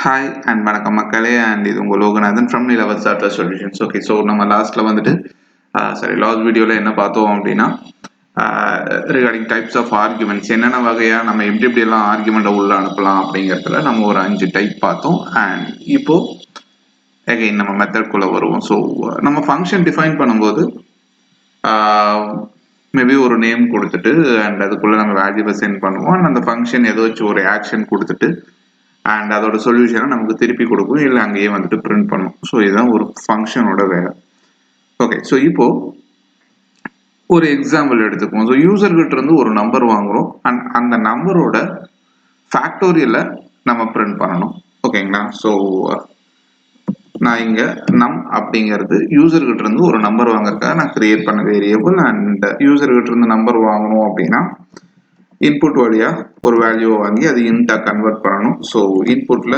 Hi and வணக்கம் மக்களே and இது உங்கள் Loganathan from Nilavar software solutions. Okay, so நம்ம லாஸ்ட்டில் வந்துட்டு லாஸ்ட் வீடியோவில் என்ன பார்த்தோம் அப்படின்னா ரிகார்டிங் டைப்ஸ் ஆஃப் ஆர்குமெண்ட்ஸ், என்னென்ன வகையாக நம்ம எப்படியெல்லாம் ஆர்குமெண்ட்டை உள்ள அனுப்பலாம் அப்படிங்கிறதுல நம்ம ஒரு 5 டைப் பார்த்தோம். அண்ட் இப்போது அகைன் நம்ம மெத்தட்குள்ளே வருவோம். ஸோ நம்ம ஃபங்க்ஷன் டிஃபைன் பண்ணும்போது மேபி ஒரு நேம் கொடுத்துட்டு அண்ட் அதுக்குள்ளே நம்ம வேல்யூவை சென்ட் பண்ணுவோம். அண்ட் அந்த ஃபங்க்ஷன் ஏதாச்சும் ஒரு ஆக்ஷன் கொடுத்துட்டு அண்ட் அதோட சொல்யூஷனை நமக்கு திருப்பி கொடுக்கும், இல்லை அங்கேயே வந்துட்டு பிரிண்ட் பண்ணும். ஸோ இதுதான் ஒரு ஃபங்க்ஷனோட வேலை. ஓகே, ஸோ இப்போ ஒரு எக்ஸாம்பிள் எடுத்துக்குவோம். ஸோ யூசர்கிட்ட இருந்து ஒரு நம்பர் வாங்குறோம் அண்ட் அந்த நம்பரோட ஃபேக்டோரியலை நம்ம பிரிண்ட் பண்ணணும். ஓகேங்களா? ஸோ நான் இங்கே நம் அப்படிங்கிறது யூசர்கிட்ட இருந்து ஒரு நம்பர் வாங்குறதுக்காக நான் கிரியேட் பண்ண வேரியபிள். அண்ட் யூசர்கிட்ட இருந்து நம்பர் வாங்கணும் அப்படின்னா இன்புட் வழியா ஒரு வேல்யூவை வாங்கி அது இன்டா கன்வெர்ட் பண்ணணும். ஸோ இன்புட்ல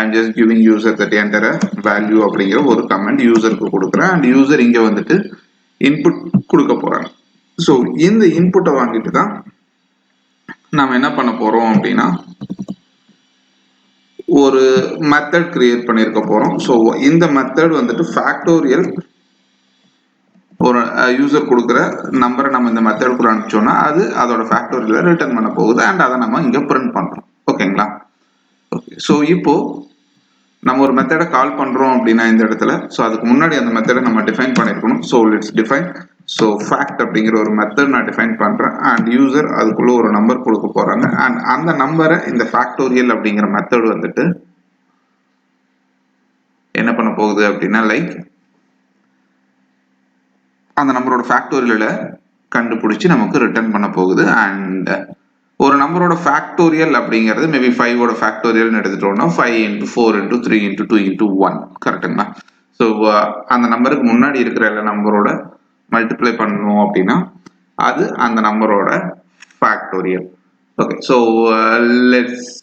I'm just giving user that enter value அப்படிங்கிற ஒரு கமெண்ட் யூசருக்கு கொடுக்குறேன். அண்ட் யூசர் இங்கே வந்துட்டு இன்புட் கொடுக்க போறாங்க. ஸோ இந்த இன்புட்டை வாங்கிட்டு தான் நம்ம என்ன பண்ண போறோம் அப்படின்னா ஒரு மெத்தட் கிரியேட் பண்ணியிருக்க போறோம். ஸோ இந்த மெத்தட் வந்துட்டு ஃபேக்டோரியல் ஒரு யூசர் கொடுக்குற நம்பரை நம்ம இந்த மெத்தடுக்குள்ள அனுப்பிச்சோம்னா அது அதோட ஃபேக்டோரியலை ரிட்டர்ன் பண்ண போகுது. அண்ட் அதை நம்ம இங்கே பிரிண்ட் பண்ணுறோம். ஓகேங்களா? ஓகே, ஸோ இப்போ நம்ம ஒரு மெத்தடை கால் பண்ணுறோம் அப்படின்னா இந்த இடத்துல ஸோ அதுக்கு முன்னாடி அந்த மெத்தடை நம்ம டிஃபைன் பண்ணியிருக்கணும். So let's define. So fact அப்படிங்கிற ஒரு மெத்தட் நான் டிஃபைன் பண்ணுறேன். அண்ட் யூசர் அதுக்குள்ள ஒரு நம்பர் கொடுக்க போகிறாங்க. அண்ட் அந்த நம்பரை இந்த ஃபேக்டோரியல் அப்படிங்கிற மெத்தட் வந்துட்டு என்ன பண்ண போகுது அப்படின்னா லைக் அந்த நம்பரோட ஃபேக்டோரியலை கண்டுபிடிச்சி நமக்கு ரிட்டர்ன் பண்ண போகுது. அண்ட் ஒரு நம்பரோட ஃபேக்டோரியல் அப்படிங்கிறது மேபி 5ஓட ஃபேக்டோரியல்னு எடுத்துட்டோம்னா 5 × 4 × 3 × 2 × 1 கரெக்டுங்களா? ஸோ அந்த நம்பருக்கு முன்னாடி இருக்கிற எல்லா நம்பரோட மல்டிப்ளை பண்ணணும் அப்படின்னா அது அந்த நம்பரோட ஃபேக்டோரியல். ஓகே, ஸோ லெட்ஸ்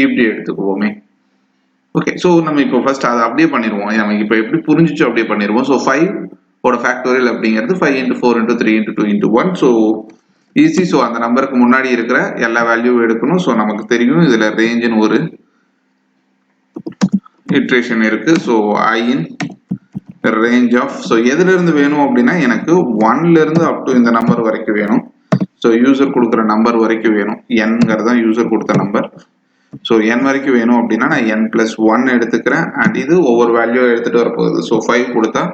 இப்படி எடுத்துக்குவோமே. ஓகே, ஸோ நம்ம இப்போ ஃபர்ஸ்ட் அதை அப்படியே பண்ணிடுவோம். நமக்கு இப்போ எப்படி புரிஞ்சிச்சோ அப்படியே பண்ணிடுவோம். ஸோ 5ஓட ஃபேக்டோரியல் அப்படிங்கிறது 5 × 4 × 3 × 2 × 1. So easy. ஸோ அந்த நம்பருக்கு முன்னாடி இருக்கிற எல்லா வேல்யூவும் எடுக்கணும். ஸோ நமக்கு தெரியும் இதில் ரேஞ்சுன்னு ஒரு இட்ரேஷன் இருக்கு. So I in range of so எதுலேருந்து வேணும் அப்படின்னா எனக்கு 1லேருந்து அப் டு இந்த நம்பர் வரைக்கும் வேணும். ஸோ யூசர் கொடுக்குற நம்பர் வரைக்கும் வேணும். என்கிறது தான் யூசர் கொடுத்த நம்பர். ஸோ என் வரைக்கும் வேணும் அப்படின்னா நான் n+1 எடுத்துக்கிறேன். அண்ட் இது ஒவ்வொரு வேல்யூ எடுத்துகிட்டு வரப்போகுது. ஸோ 5 கொடுத்தா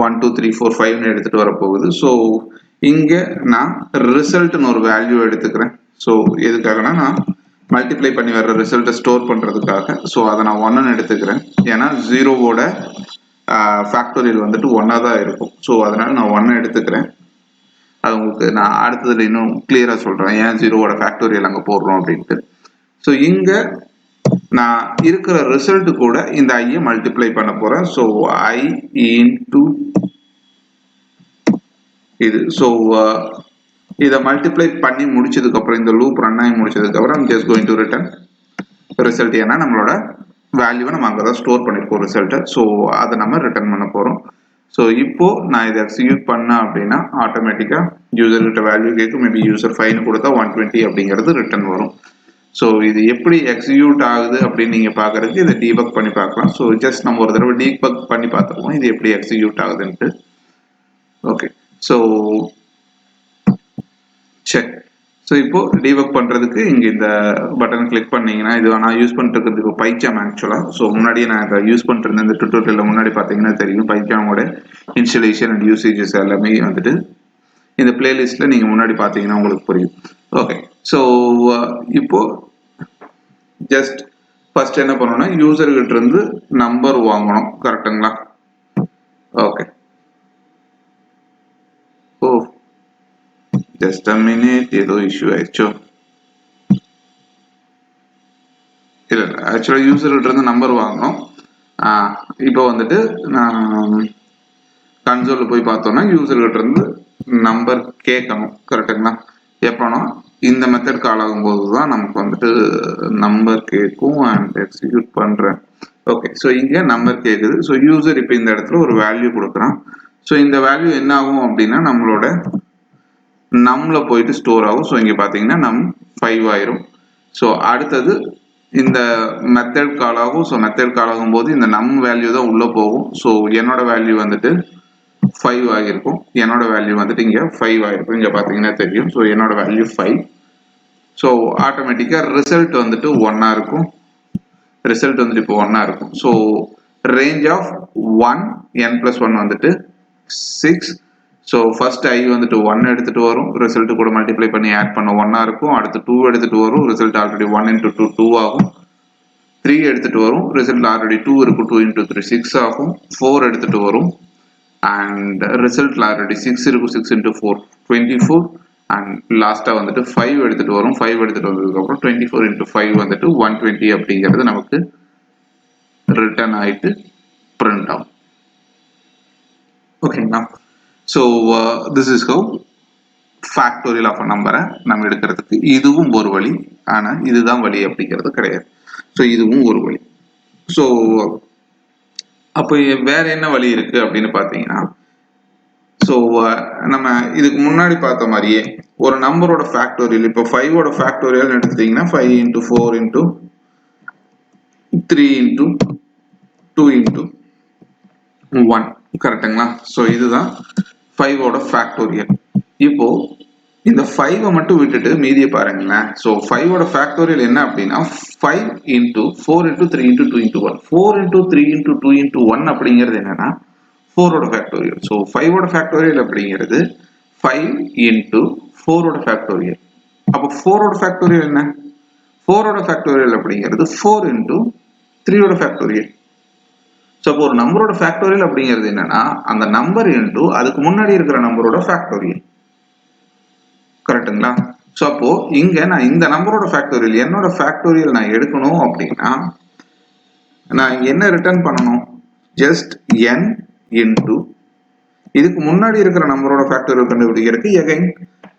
1 2 3 4 5ன்னு எடுத்துகிட்டு வரப்போகுது. ஸோ இங்கே நான் ரிசல்ட்னு ஒரு வேல்யூ எடுத்துக்கிறேன். ஸோ எதுக்காகனா நான் மல்டிப்ளை பண்ணி வர்ற ரிசல்ட்டை ஸ்டோர் பண்ணுறதுக்காக. ஸோ அதை நான் 1ன்னு எடுத்துக்கிறேன். ஏன்னா 0ஓட ஃபேக்டோரியல் வந்துட்டு 1ஆக தான் இருக்கும். ஸோ அதனால நான் 1 எடுத்துக்கிறேன். அது உங்களுக்கு நான் அடுத்ததில் இன்னும் கிளியராக சொல்கிறேன் ஏன் 0ஓட ஃபேக்டோரியல் அங்கே போடுறோம் அப்படின்ட்டு. ஸோ இங்கே நான் இருக்கிற ரிசல்ட் கூட இந்த ஐயை மல்டிப்ளை பண்ண போகிறேன். ஸோ I இன்டு இது. ஸோ இதை மல்டிப்ளை பண்ணி முடிச்சதுக்கப்புறம் இந்த லூப் ரன் ஆகி முடிச்சதுக்கப்புறம் I'm just going to return result. ஏன்னா நம்மளோட வேல்யூவை நம்ம அங்கே தான் ஸ்டோர் பண்ணியிருக்கோம் ரிசல்ட்டை. ஸோ அதை நம்ம ரிட்டர்ன் பண்ண போகிறோம். ஸோ இப்போ நான் இதை எக்ஸிக்யூட் பண்ணேன் அப்படின்னா ஆட்டோமேட்டிக்காக யூசர்கிட்ட வேல்யூ கேட்கும். மேபி யூசர் 5ன்னு கொடுத்தா 120 அப்படிங்கிறது ரிட்டர்ன் வரும். ஸோ இது எப்படி எக்ஸிக்யூட் ஆகுது அப்படின்னு நீங்கள் பார்க்குறதுக்கு இதை டீபக் பண்ணி பார்க்கலாம். ஸோ ஜஸ்ட் நம்ம ஒரு தடவை டீபக் பண்ணி பார்த்துருவோம் இது எப்படி எக்ஸிக்யூட் ஆகுதுன்ட்டு. ஓகே, ஸோ சரி. ஸோ இப்போ டீபக் பண்ணுறதுக்கு இங்கே இந்த பட்டன் கிளிக் பண்ணீங்கன்னா இது நான் யூஸ் பண்ணிட்டு இப்போ பைச்சாம் ஆக்சுவலாக. ஸோ முன்னாடியே நான் இதை யூஸ் பண்ணிட்டு இந்த டுட்டோரியலில் முன்னாடி பார்த்தீங்கன்னா தெரியும் பைச்சாமோட இன்ஸ்டலேஷன் அண்ட் யூசேஜஸ் எல்லாமே வந்துட்டு இந்த பிளேலிஸ்ட்டில் நீங்கள் முன்னாடி பார்த்தீங்கன்னா உங்களுக்கு புரியும். ஓகே, ஸோ இப்போ ஜஸ்ட் ஃபர்ஸ்ட் என்ன பண்ணணும்னா யூசர்கிட்ட இருந்து நம்பர் வாங்கணும். கரெக்டுங்களா? Okay, O just a minute, ஏதோ இஷ்யூ ஆயிடுச்சோ? இல்லை ஆக்சுவலாக யூசர்கிட்ட இருந்து நம்பர் வாங்கணும். இப்போ வந்துட்டு நான் கன்சோலில் போய் பார்த்தோம்னா யூசர்கிட்ட இருந்து நம்பர் கேட்கணும். கரெக்டுங்களா? எப்போனா இந்த மெத்தட் கால் ஆகும்போது தான் நமக்கு வந்துட்டு நம்பர் கேட்கும். அண்ட் எக்ஸிக்யூட் பண்ணுறேன். ஓகே, ஸோ இங்கே நம்பர் கேட்குது. ஸோ யூசர் இப்போ இந்த இடத்துல ஒரு வேல்யூ கொடுக்குறான். ஸோ இந்த வேல்யூ என்ன ஆகும் அப்படின்னா நம்மளோட நம்ல போயிட்டு ஸ்டோர் ஆகும். ஸோ இங்கே பார்த்தீங்கன்னா நம் 5 ஆயிரும். ஸோ அடுத்தது இந்த மெத்தட் கால் ஆகும். ஸோ மெத்தட் கால் ஆகும்போது இந்த நம் வேல்யூ தான் உள்ள போகும். ஸோ என்னோட வேல்யூ வந்துட்டு 5 ஆகிருக்கும். என்னோட வேல்யூ வந்துட்டு இங்க 5 ஆகிருக்கும். இங்க பாத்தீங்கன்னா தெரியும். ஸோ என்னோட வேல்யூ 5. ஸோ ஆட்டோமேட்டிக்கா ரிசல்ட் வந்துட்டு 1 இருக்கும். ரிசல்ட் வந்துட்டு இப்போ 1 இருக்கும். So range of 1 n plus 1 வந்துட்டு 6. ஸோ ஃபர்ஸ்ட் ஐ வந்துட்டு 1 எடுத்துட்டு வரும். ரிசல்ட் கூட மல்டிப்ளை பண்ணி ஆட் பண்ண 1 இருக்கும். அடுத்து 2 எடுத்துட்டு வரும். ரிசல்ட் ஆல்ரெடி 1 into 2 2 ஆகும். 3 எடுத்துட்டு வரும். ரிசல்ட் ஆல்ரெடி 2 இருக்கும். 2 into 3 6 ஆகும். 4 எடுத்துட்டு வரும். அண்ட் ரிசல்ட்ல ஆல்ரெடி 6 இருக்கும். 6 into 4 24. அண்ட் லாஸ்டா வந்துட்டு 5 எடுத்துட்டு வரும். 5 எடுத்துட்டு வந்ததுக்கு அப்புறம் 24 into 5 வந்துட்டு 120 அப்படிங்கிறது நமக்கு ரிட்டர்ன் ஆயிட்டு பிரிண்ட் ஆகும். ஓகேங்களா? So this is how factorial of a நம்பரை நம்ம எடுக்கிறதுக்கு இதுவும் ஒரு வழி. ஆனா இதுதான் வழி அப்படிங்கிறது கிடையாது. ஸோ இதுவும் ஒரு வழி. ஸோ அப்போ வேற என்ன வழி இருக்கு அப்படின்னு பாத்தீங்கன்னா, ஸோ நம்ம இதுக்கு முன்னாடி பார்த்த மாதிரியே ஒரு நம்பரோட ஃபேக்டோரியல், இப்போ 5ஓட ஃபேக்டோரியல் எடுத்துட்டீங்கன்னா 5 into 4 into 3 into 2 into 1 கரெக்டுங்களா? ஸோ இதுதான் 5ஓட ஃபேக்டோரியல். இப்போ இந்த 5 மட்டும் விட்டுட்டு மீதியை பாருங்களேன். ஸோ 5ஓட ஃபேக்டோரியல் என்ன அப்படின்னா 5 into 4 into 3 into 2 into 1. 4 into 3 into 2 into 1 அப்படிங்கிறது என்னன்னா 4ஓட ஃபேக்டோரியல். ஸோ 5ஓட ஃபேக்டோரியல் அப்படிங்கிறது 5 into 4ஓட ஃபேக்டோரியல். அப்போ 4ஓட ஃபேக்டோரியல் என்ன? 4ஓட ஃபேக்டோரியல் அப்படிங்கிறது 4 into 3ஓட ஃபேக்டோரியல். ஸோ அப்போ ஒரு நம்பரோட ஃபேக்டோரியல் அப்படிங்கிறது என்னன்னா அந்த நம்பர் இன்டு அதுக்கு முன்னாடி இருக்கிற நம்பரோட ஃபேக்டோரியல். கரெக்டுங்களா? ஸோ அப்போ இங்க நான் இந்த நம்பரோட ஃபேக்டோரியல், என்னோட ஃபேக்டோரியல் நான் எடுக்கணும் அப்படின்னா நான் என்ன ரிட்டர்ன் பண்ணணும்? ஜஸ்ட் n இன்டு இதுக்கு முன்னாடி இருக்கிற நம்பரோட ஃபேக்டோரியல் கண்டுபிடிக்கிறதுக்கு எகைன்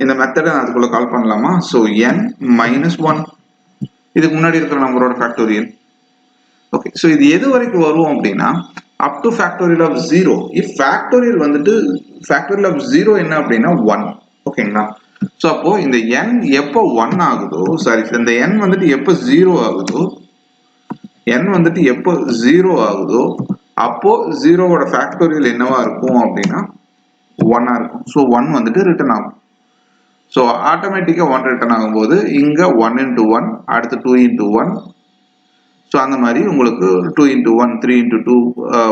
இந்த மெத்தடை நான் அதுக்குள்ள கால் பண்ணலாமா? ஸோ n minus 1 இதுக்கு முன்னாடி இருக்கிற நம்பரோட ஃபேக்டோரியல். ஓகே, ஸோ இது எது வரைக்கும் வரும் அப்படின்னா up to factorial of 0. If factorial வந்துட்டு ஃபேக்டோரியல் ஆஃப் 0 என்ன அப்படின்னா 1. ஓகேங்களா? ஸோ அப்போ இந்த n எப்போ 1 ஆகுதோ, சாரி இந்த n வந்துட்டு எப்போ 0 ஆகுதோ, n வந்துட்டு எப்போ 0 ஆகுதோ அப்போ 0ஓட ஃபேக்டோரியல் என்னவா இருக்கும் அப்படின்னா 1 இருக்கும். ஸோ 1 வந்துட்டு ரிட்டர்ன் ஆகும். ஸோ ஆட்டோமேட்டிக்கா 1 ரிட்டர்ன் ஆகும்போது இங்க 1 into 1, அடுத்து 2 into 1. ஸோ அந்த மாதிரி உங்களுக்கு 2 into 1, 3 into 2,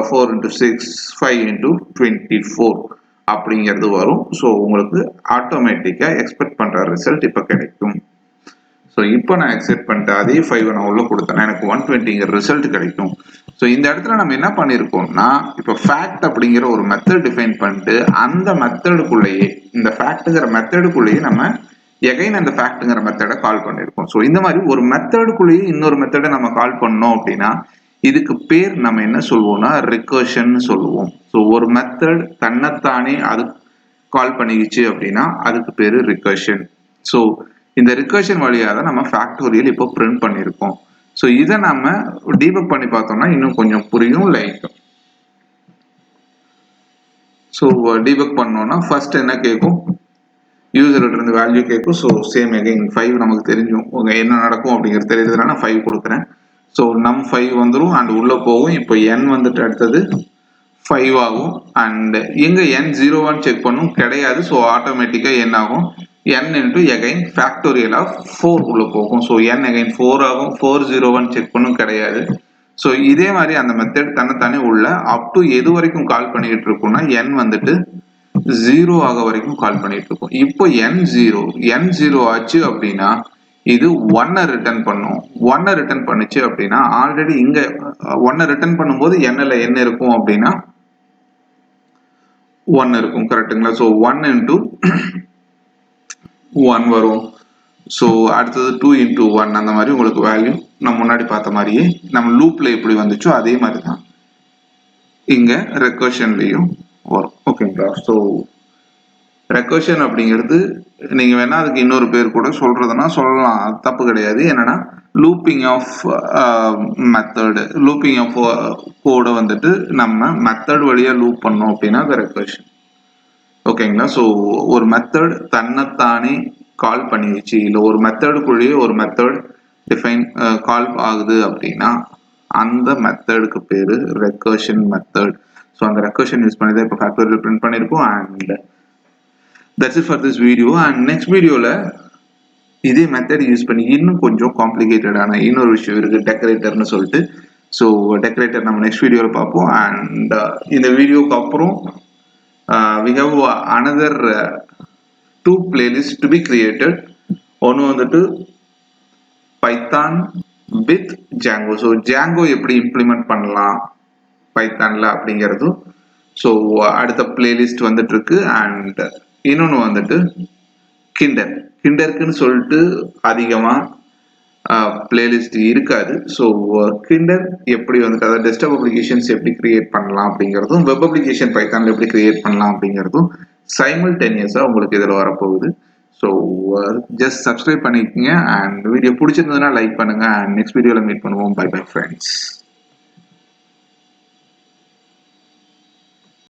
4 into 6, 5 into 24 அப்படிங்கிறது வரும். ஸோ உங்களுக்கு ஆட்டோமேட்டிக்கா எக்ஸ்பெக்ட் பண்ற ரிசல்ட் இப்போ கிடைக்கும். ஸோ இப்போ நான் எக்ஸ்பெக்ட் பண்ணிட்டு அதே 5 நான் உள்ள கொடுத்தேன்னா எனக்கு 120ங்கிற ரிசல்ட் கிடைக்கும். ஸோ இந்த இடத்துல நம்ம என்ன பண்ணியிருக்கோம்னா இப்போ ஃபேக்ட் அப்படிங்கிற ஒரு மெத்தட் டிஃபைன் பண்ணிட்டு அந்த மெத்தடுக்குள்ளேயே, இந்த ஃபேக்ட்ங்கிற மெத்தடுக்குள்ளேயே நம்ம எகைன் அந்த ஃபேக்ட்ங்கிற மெத்தடை கால் பண்ணியிருக்கோம். ஸோ இந்த மாதிரி ஒரு மெத்தடுக்குள்ளேயே இன்னொரு மெத்தடை நம்ம கால் பண்ணோம் அப்படின்னா இதுக்கு பேர் நம்ம என்ன சொல்லுவோம்னா ரிகர்ஷன் சொல்லுவோம். ஸோ ஒரு மெத்தட் தன்னைத்தானே அது கால் பண்ணிக்கிச்சு அப்படின்னா அதுக்கு பேரு ரிகர்ஷன். ஸோ இந்த ரிகர்ஷன் வழியாக தான் நம்ம ஃபேக்டோரியல் இப்போ பிரிண்ட் பண்ணியிருக்கோம். ஸோ இதை நம்ம டீபக் பண்ணி பார்த்தோம்னா இன்னும் கொஞ்சம் புரியும். லைக் ஸோ டீபக் பண்ணோம்னா ஃபர்ஸ்ட் என்ன கேட்கும்? யூசர்கிட்ட இருந்து வேல்யூ கேட்கும். ஸோ சேம் அகைன் 5 நமக்கு தெரிஞ்சும் என்ன நடக்கும் அப்படிங்கிறது தெரியுதுனா நான் 5 கொடுக்குறேன். ஸோ நம் 5 வந்துடும் அண்ட் உள்ள போகும். இப்போ n வந்துட்டு அடுத்தது 5 ஆகும். அண்ட் எங்க n 0-1 செக் பண்ணும் கிடையாது. ஸோ ஆட்டோமேட்டிக்கா என்ன ஆகும்? n into again factorial of 4 உள்ள போகும். ஸோ n again 4 ஆகும். 4 0-1 செக் பண்ணும் கிடையாது. ஸோ இதே மாதிரி அந்த மெத்தட் தன்னைத்தானே உள்ள அப் டு எது வரைக்கும் கால் பண்ணிட்டு இருக்கும்னா n வந்துட்டு 0 ஆக வரைக்கும் கால் பண்ணிட்டு இருக்கும். இப்போ n 0 ஆச்சு அப்படின்னா இது 1 ரிட்டர்ன் பண்ணும். 1 ரிட்டர்ன் பண்ணுச்சு அப்படின்னா ஆல்ரெடி இங்க 1 ரிட்டர்ன் பண்ணும்போது nல என்ன இருக்கும் அப்படின்னா 1 இருக்கும். கரெக்ட்டுங்களா? ஸோ 1 into 1 வரும். ஸோ அடுத்தது 2 into 1 அந்த மாதிரி உங்களுக்கு வேல்யூ நம்ம முன்னாடி பார்த்த மாதிரியே நம்ம லூப்ல எப்படி வந்துச்சோ அதே மாதிரி தான் இங்க ரெக்கர்ஷன்லயும் வரும். ஓகேங்களா? ஸோ ரெக்கர்ஷன் அப்படிங்கிறது நீங்க வேணா அதுக்கு இன்னொரு பேர் கூட சொல்றதுன்னா சொல்லலாம், தப்பு கிடையாது. என்னன்னா looping of method, looping of கோட வந்துட்டு நம்ம மெத்தட் வழியா லூப் பண்ணோம் அப்படின்னா அது ரெக்கர்ஷன். ஓகேங்களா? ஸோ ஒரு மெத்தட் தன்னைத்தானே கால் பண்ணிடுச்சு, இல்லை ஒரு மெத்தடுக்குள்ளேயே ஒரு மெத்தட் டிஃபைன் கால் ஆகுது அப்படின்னா அந்த மெத்தடுக்கு பேரு ரெக்கர்ஷன் மெத்தட். ஸோ அந்த ரெக்கர்ஷன் யூஸ் பண்ணி தான் இப்போ ஃபேக்டோரியல் பிரிண்ட் பண்ணியிருக்கோம். And that's it for this video. And next வீடியோவில் இதே மெத்தட் யூஸ் பண்ணி இன்னும் கொஞ்சம் காம்ப்ளிகேட்டடான இன்னொரு விஷயம் இருக்கு, டெக்கரேட்டர்னு சொல்லிட்டு. ஸோ டெக்கரேட்டர் நம்ம நெக்ஸ்ட் வீடியோவில் பார்ப்போம். அண்ட் இந்த வீடியோக்கு அப்புறம் we have another 2 playlists to be created. ஒன்று வந்துட்டு Python with Django. So Django எப்படி இம்ப்ளிமெண்ட் பண்ணலாம் பைத்தான்ல அப்படிங்கிறதும் ஸோ அடுத்த பிளேலிஸ்ட் வந்துட்டு இருக்கு. அண்ட் இன்னொன்று வந்துட்டு கிண்டருக்குன்னு சொல்லிட்டு அதிகமாக பிளேலிஸ்ட் இருக்காது. ஸோ கிண்டர் எப்படி வந்துட்டு அதாவது டெஸ்க்டாப் அப்ளிகேஷன்ஸ் எப்படி கிரியேட் பண்ணலாம் அப்படிங்கிறதும் வெப் அப்ளிகேஷன் பைத்தான்ல எப்படி கிரியேட் பண்ணலாம் அப்படிங்கிறதும் சைமல்டேனியஸாக உங்களுக்கு இதில் வரப்போகுது. ஸோ ஜஸ்ட் சப்ஸ்கிரைப் பண்ணிக்கோங்க. அண்ட் வீடியோ பிடிச்சிருந்ததுன்னா லைக் பண்ணுங்க. அண்ட் நெக்ஸ்ட் வீடியோவில் மீட் பண்ணுவோம். Bye bye friends.